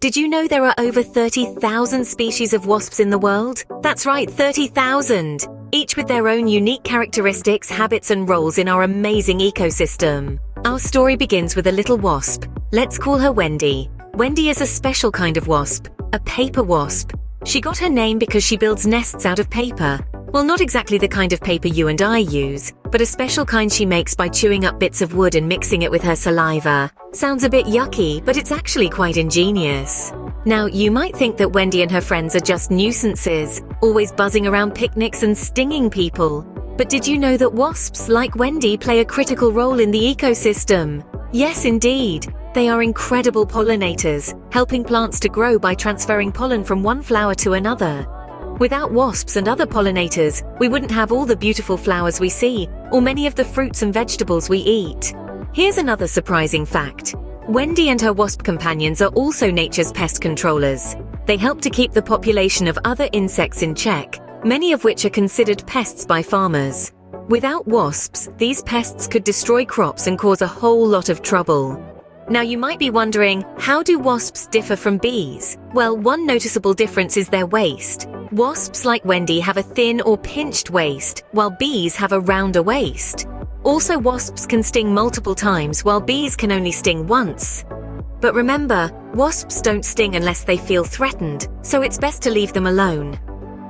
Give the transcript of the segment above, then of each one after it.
Did you know there are over 30,000 species of wasps in the world? That's right, 30,000! Each with their own unique characteristics, habits, and roles in our amazing ecosystem. Our story begins with a little wasp. Let's call her Wendy. Wendy is a special kind of wasp, a paper wasp. She got her name because she builds nests out of paper. Well, not exactly the kind of paper you and I use, but a special kind she makes by chewing up bits of wood and mixing it with her saliva. Sounds a bit yucky, but it's actually quite ingenious. Now, you might think that Wendy and her friends are just nuisances, always buzzing around picnics and stinging people. But did you know that wasps, like Wendy, play a critical role in the ecosystem? Yes, indeed. They are incredible pollinators, helping plants to grow by transferring pollen from one flower to another. Without wasps and other pollinators, we wouldn't have all the beautiful flowers we see, or many of the fruits and vegetables we eat. Here's another surprising fact. Wendy and her wasp companions are also nature's pest controllers. They help to keep the population of other insects in check, many of which are considered pests by farmers. Without wasps, these pests could destroy crops and cause a whole lot of trouble. Now you might be wondering, how do wasps differ from bees? Well, one noticeable difference is their waist. Wasps like Wendy have a thin or pinched waist, while bees have a rounder waist. Also, wasps can sting multiple times, while bees can only sting once. But remember, wasps don't sting unless they feel threatened, so it's best to leave them alone.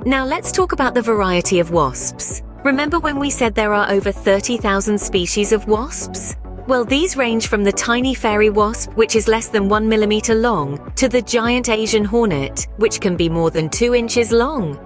Now let's talk about the variety of wasps. Remember when we said there are over 30,000 species of wasps? Well, these range from the tiny fairy wasp, which is less than 1 millimeter long, to the giant Asian hornet, which can be more than 2 inches long.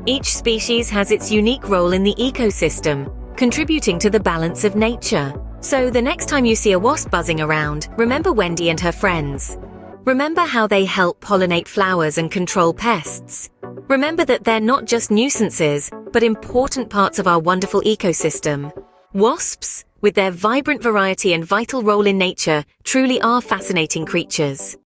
Each species has its unique role in the ecosystem, contributing to the balance of nature. So the next time you see a wasp buzzing around, remember Wendy and her friends. Remember how they help pollinate flowers and control pests. Remember that they're not just nuisances, but important parts of our wonderful ecosystem. Wasps, with their vibrant variety and vital role in nature, truly are fascinating creatures.